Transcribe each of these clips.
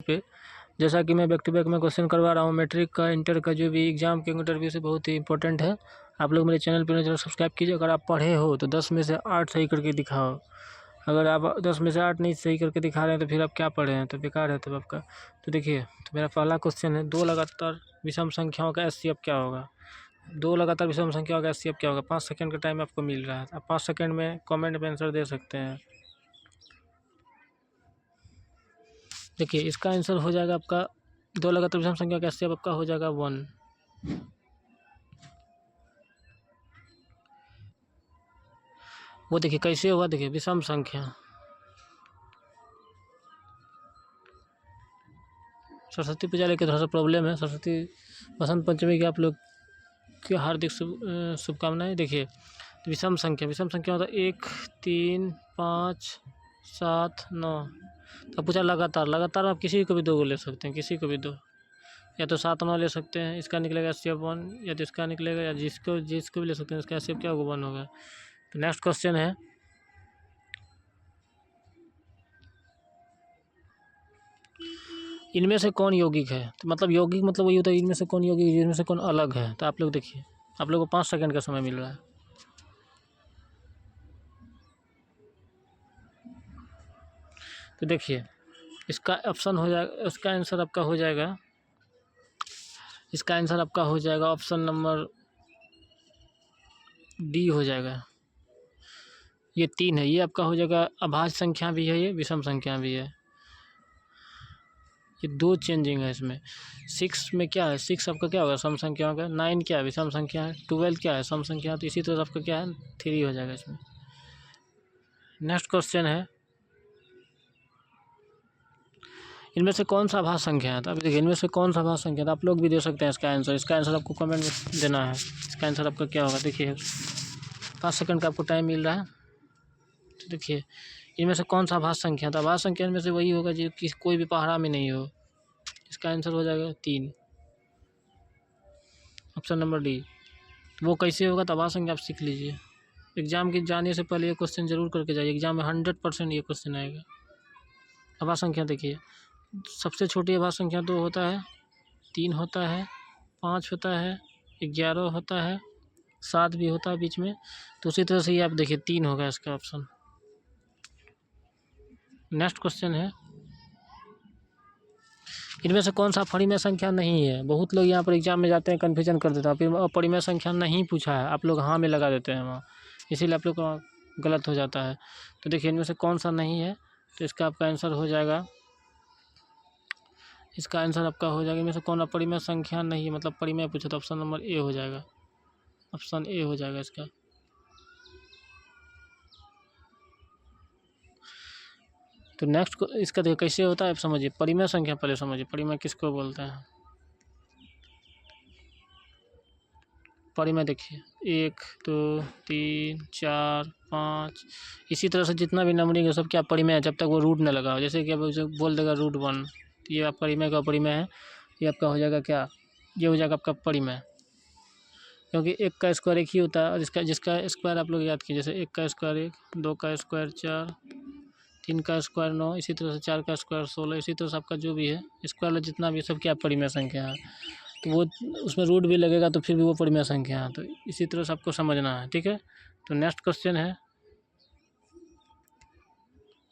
पे। जैसा कि मैं बैक टू बैक में क्वेश्चन करवा रहा हूँ, मैट्रिक का, इंटर का, जो भी एग्जाम के इंटरव्यू से बहुत ही इंपॉर्टेंट है। आप लोग मेरे चैनल पर जरूर सब्सक्राइब कीजिए। अगर आप पढ़े हो तो 10 में से 8 सही करके दिखाओ। अगर आप 10 में से 8 नहीं सही करके दिखा रहे हैं तो फिर आप क्या पढ़े हैं, तो बेकार है तब आपका। तो देखिए, तो मेरा पहला क्वेश्चन है, 2 लगातार विषम संख्याओं का एचसीएफ क्या होगा। 2 लगातार विषम संख्याओं का एचसीएफ क्या होगा। 5 सेकंड का टाइम आपको मिल रहा है। आप 5 सेकंड में कमेंट में आंसर दे सकते हैं। देखिए, इसका आंसर हो जाएगा आपका 2 लगातार विषम संख्या का एचसीएफ आपका हो जाएगा 1। वो देखिए कैसे होगा। देखिए, विषम संख्या, सरस्वती पूजा लेके थोड़ा सा प्रॉब्लम है। सरस्वती बसंत पंचमी की आप लोग की हार्दिक शुभकामनाएं। देखिए, विषम संख्या होता है 1, 3, 5, 7, 9। तो पूछा लगातार आप किसी को भी 2 को ले सकते हैं, किसी को भी 2, या तो 7, 9 ले सकते हैं, इसका निकलेगा एचसीएफ 1, या तो इसका निकलेगा, या जिसको भी ले सकते हैं, इसका एचसीएफ क्या होगा 1 होगा। तो नेक्स्ट क्वेश्चन है, इनमें से कौन यौगिक है। तो मतलब यौगिक मतलब वही होता है, इनमें से कौन यौगिक, इनमें से कौन अलग है। तो आप लोग देखिए, आप लोग को 5 सेकंड का समय मिल रहा है। तो देखिए, इसका ऑप्शन हो जाएगा, इसका आंसर आपका हो जाएगा, इसका आंसर आपका हो जाएगा ऑप्शन नंबर डी हो जाएगा। ये 3 है, ये आपका हो जाएगा अभाज्य संख्या भी है, ये विषम संख्या भी है। ये 2 चेंजिंग है इसमें। 6 में क्या है, 6 आपका क्या होगा, सम संख्याओं का। 9 क्या है, विषम संख्या है। 12 क्या है, सम संख्या। तो इसी तरह आपका क्या है, 3 हो जाएगा इसमें। नेक्स्ट क्वेश्चन है, इनमें से कौन सा अभाज्य संख्या है। तो अब देखिए, इनमें से कौन सा अभाज्य संख्या है, तो आप लोग भी दे सकते हैं इसका आंसर। इसका आंसर आपको कमेंट में देना है। इसका आंसर आपका क्या होगा। देखिए, 5 सेकंड का आपको टाइम मिल रहा है। तो देखिए, इनमें से कौन सा अभाज्य संख्या है। तो अभाज्य संख्या इनमें से वही होगा जो कि कोई भी पहाड़ा में नहीं हो। इसका आंसर हो जाएगा 3, ऑप्शन नंबर डी। वो कैसे होगा, तो अभाज्य संख्या आप सीख लीजिए। एग्जाम के जाने से पहले ये क्वेश्चन जरूर करके जाइए। एग्जाम में 100% ये क्वेश्चन आएगा। अभाज्य संख्या देखिए, सबसे छोटी अभाज्य संख्या 2 होता है, 3 होता है, 5 होता है, 11 होता है, 7 भी होता है बीच में। तो उसी तरह से ये आप देखिए 3 होगा इसका ऑप्शन। नेक्स्ट क्वेश्चन है, इनमें से कौन सा अपरिमेय संख्या नहीं है। बहुत लोग यहाँ पर एग्जाम में जाते हैं, कन्फ्यूजन कर देते हैं, फिर अपरिमेय संख्या नहीं पूछा है, आप लोग हाँ में लगा देते हैं वहाँ, इसीलिए आप लोग का गलत हो जाता है। तो देखिए, इनमें से कौन सा नहीं है, तो इसका आपका आंसर हो जाएगा, इसका आंसर आपका हो जाएगा, इनमें से कौन अपरिमेय संख्या नहीं है, मतलब परिमेय पूछा, तो ऑप्शन नंबर ए हो जाएगा। ऑप्शन ए हो जाएगा इसका। तो नेक्स्ट इसका देखिए कैसे होता है, आप समझिए। परिमेय संख्या पहले समझिए, परिमेय किसको बोलते हैं। परिमेय देखिए 1, 2, 3, 4, 5, इसी तरह से जितना भी नंबरिंग है सब क्या परिमेय है, जब तक वो रूट न लगा हो। जैसे कि अब उसे बोल देगा √1, तो ये आप परिमेय का परिमेय है। ये आपका हो जाएगा क्या, ये हो जाएगा आपका परिमेय, क्योंकि 1 का स्क्वायर 1 ही होता है। और जिसका स्क्वायर आप लोग याद कीजिए, जैसे 1 का स्क्वायर 1, 2 का स्क्वायर 4, 3 का स्क्वायर 9, इसी तरह से 4 का स्क्वायर 16, इसी तरह से आपका जो भी है स्क्वायर जितना भी सब क्या परिमेय संख्या है। तो वो उसमें रूट भी लगेगा तो फिर भी वो परिमेय संख्या है। तो इसी तरह से आपको समझना है, ठीक है। तो नेक्स्ट क्वेश्चन है,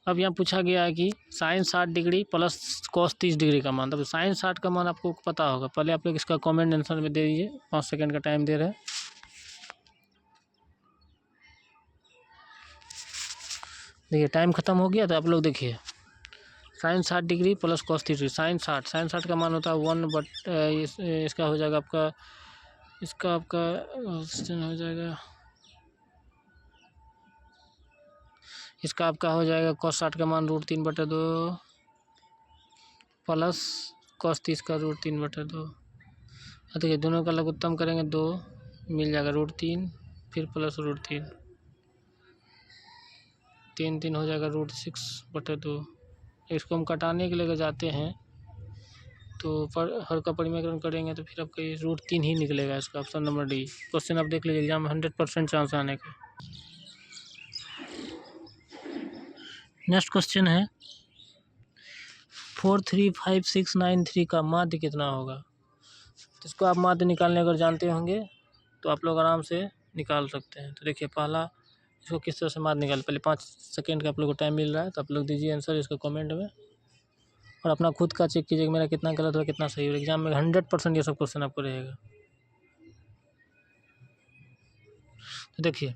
अब यहाँ पूछा गया है कि sine 60 degree plus cos 30 degree का मान। तो साइन 60 का मान आपको पता होगा, पहले आप लोग इसका कमेंट आंसर में दे दीजिए। 5 सेकंड का टाइम दे रहे हैं। देखिए, टाइम खत्म हो गया। तो आप लोग देखिए, sine 60 degree plus cos 30 degree, sine 60 का मान होता है 1 बट इसका हो जाएगा आपका, इसका आपका हो जाएगा, इसका आपका हो जाएगा कॉस 60 का मान √3/2 प्लस कॉस 30 का √3/2। देखिए, दोनों का लघुत्तम करेंगे 2, मिल जाएगा √3, फिर प्लस √3, 3 3 हो जाएगा √6/2। इसको हम कटाने के लिए जाते हैं तो हर का परिमेयकरण करेंगे तो फिर आपका ये √3 ही निकलेगा। इसका ऑप्शन नंबर डी। क्वेश्चन आप देख लीजिए, एग्जाम में 100% चांस आने का। नेक्स्ट क्वेश्चन है, 435,693 का माध्य कितना होगा। तो इसको आप माध्य निकालने अगर जानते होंगे तो आप लोग आराम से निकाल सकते हैं। तो देखिए पहला इसको किस तरह से माध्य निकाल, पहले 5 सेकेंड का आप लोग को टाइम मिल रहा है, तो आप लोग दीजिए आंसर इसको कमेंट में, और अपना खुद का चेक कीजिए मेरा कितना गलत हुआ कितना सही हुआ। एग्जाम में 100% ये सब क्वेश्चन आपको रहेगा। तो देखिए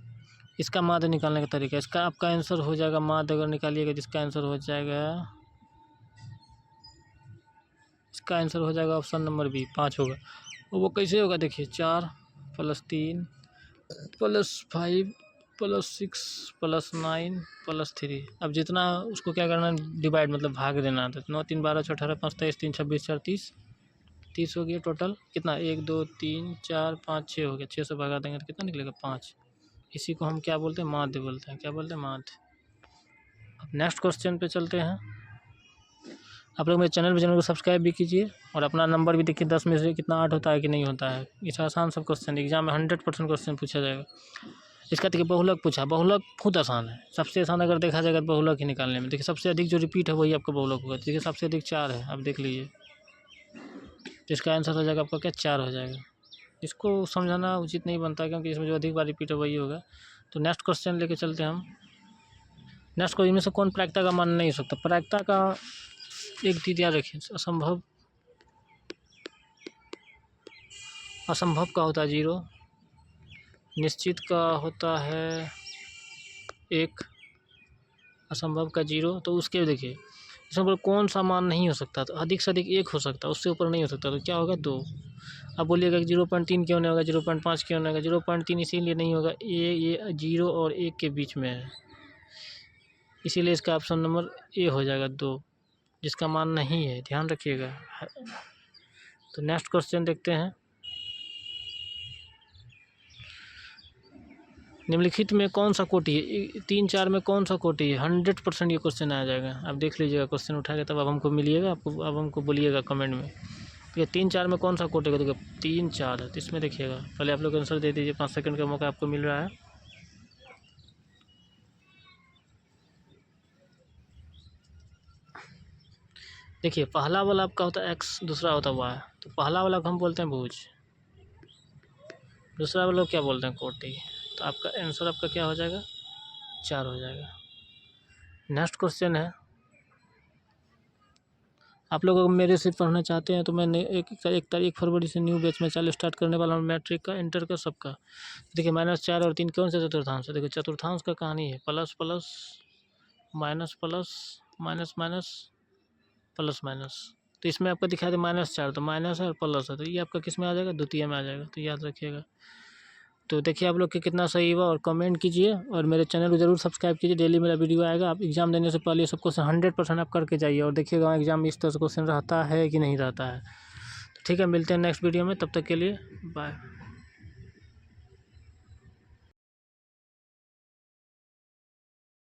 इसका माध्य निकालने का तरीका, इसका आपका आंसर हो जाएगा माध्य अगर निकालिएगा, जिसका आंसर हो जाएगा, इसका आंसर हो जाएगा ऑप्शन नंबर बी 5 होगा। वो कैसे होगा देखिए, 4 + 3 + 5 + 6 + 9 + 3। अब जितना उसको क्या करना है, डिवाइड मतलब भाग देना। तो 9 3 12 6 18 5 23 3 26 4 30 हो गया। टोटल कितना, 1 2 3 4 5 6 हो गया। 6 से भगा देंगे तो कितना निकलेगा, 5। इसी को हम क्या बोलते हैं, माध्य बोलते हैं। क्या बोलते हैं, माध्य। अब नेक्स्ट क्वेश्चन पे चलते हैं। आप लोग मेरे चैनल को सब्सक्राइब भी कीजिए, और अपना नंबर भी देखिए 10 में से कितना 8 होता है कि नहीं होता है। इस आसान सब क्वेश्चन एग्जाम में 100% क्वेश्चन पूछा जाएगा। इसका देखिए बहुलक पूछा, बहुलक बहुत आसान है, सबसे आसान अगर देखा जाएगा तो बहुलक ही निकालने में। देखिए सबसे अधिक जो रिपीट है वही आपका बहुलक होगा। देखिए सबसे अधिक 4 है, अब देख लीजिए, तो इसका आंसर हो जाएगा आपका क्या, 4 हो जाएगा। इसको समझाना उचित नहीं बनता, क्योंकि इसमें जो अधिक बार रिपीट है वही होगा। तो नेक्स्ट क्वेश्चन लेके चलते हैं हम। नेक्स्ट क्वेश्चन में से कौन प्रायिकता का मान नहीं हो सकता। प्रायिकता का एक चीज याद रखिए, असंभव का होता है 0, निश्चित का होता है 1, असंभव का 0। तो उसके देखिए इसमें कौन सा मान नहीं हो सकता, तो अधिक से अधिक 1 हो सकता है, उससे ऊपर नहीं हो सकता। तो क्या होगा, 2। अब बोलिएगा कि 0.3 क्यों नहीं होगा, 0.5 क्यों नहीं होगा। 0.3 इसीलिए नहीं होगा, ये 0 और 1 के बीच में है, इसीलिए इसका ऑप्शन नंबर ए हो जाएगा 2, जिसका मान नहीं है, ध्यान रखिएगा। तो नेक्स्ट क्वेश्चन देखते हैं। निम्नलिखित में कौन सा कोटि है, 3 4 में कौन सा कोटि है। 100% ये क्वेश्चन आ जाएगा। आप देख लीजिएगा क्वेश्चन उठा के, तब अब हमको मिलिएगा, आपको अब हमको बोलिएगा कमेंट में, ये 3 4 में कौन सा कोटि है। देखिए 3 4 है, तो इसमें देखिएगा, पहले आप लोग आंसर दे दीजिए, 5 सेकंड का मौका आपको मिल रहा है। देखिए पहला वाला आपका होता है x, दूसरा होता है y। तो पहला वाला को हम बोलते हैं भुज, दूसरा वाला क्या बोलते हैं, कोटि। तो आपका आंसर आपका क्या हो जाएगा, 4 हो जाएगा। नेक्स्ट क्वेश्चन है, आप लोग अगर मेरे से पढ़ना चाहते हैं तो मैंने 1 फरवरी से न्यू बैच में चालू स्टार्ट करने वाला हूँ, मैट्रिक का, इंटर का, सबका। देखिए -4 और 3 कौन से चतुर्थांश है। देखिए चतुर्थांश का कहानी है plus plus minus plus minus minus plus minus. तो इसमें आपको दिखा दे -4, तो माइनस है और प्लस है, तो ये आपका किस में आ जाएगा, द्वितीय में आ जाएगा। तो याद रखिएगा। तो देखिए आप लोग के कितना सही हुआ, और कमेंट कीजिए, और मेरे चैनल को जरूर सब्सक्राइब कीजिए। डेली मेरा वीडियो आएगा। आप एग्जाम देने से पहले सब क्वेश्चन 100% आप करके जाइए, और देखिएगा एग्जाम में इस तरह से क्वेश्चन रहता है कि नहीं रहता है। ठीक है, मिलते हैं नेक्स्ट वीडियो में, तब तक के लिए बाय।